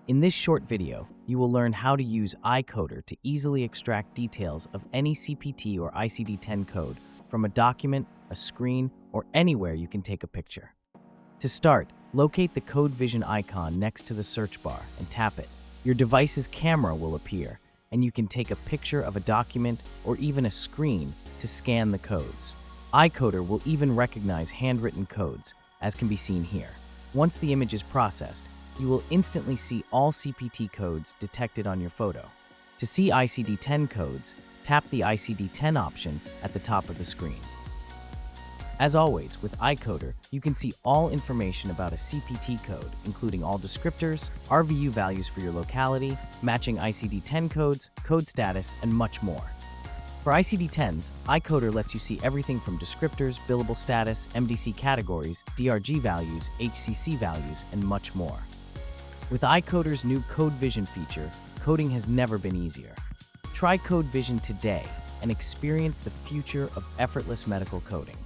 In this short video, you will learn how to use iCoder to easily extract details of any CPT or ICD-10 code from a document, a screen, or anywhere you can take a picture. To start, locate the Code Vision icon next to the search bar and tap it. Your device's camera will appear, and you can take a picture of a document or even a screen to scan the codes. iCoder will even recognize handwritten codes, as can be seen here. Once the image is processed, you will instantly see all CPT codes detected on your photo. To see ICD-10 codes, tap the ICD-10 option at the top of the screen. As always, with iCoder, you can see all information about a CPT code, including all descriptors, RVU values for your locality, matching ICD-10 codes, code status, and much more. For ICD-10s, iCoder lets you see everything from descriptors, billable status, MDC categories, DRG values, HCC values, and much more. With iCoder's new Code Vision feature, coding has never been easier. Try Code Vision today and experience the future of effortless medical coding.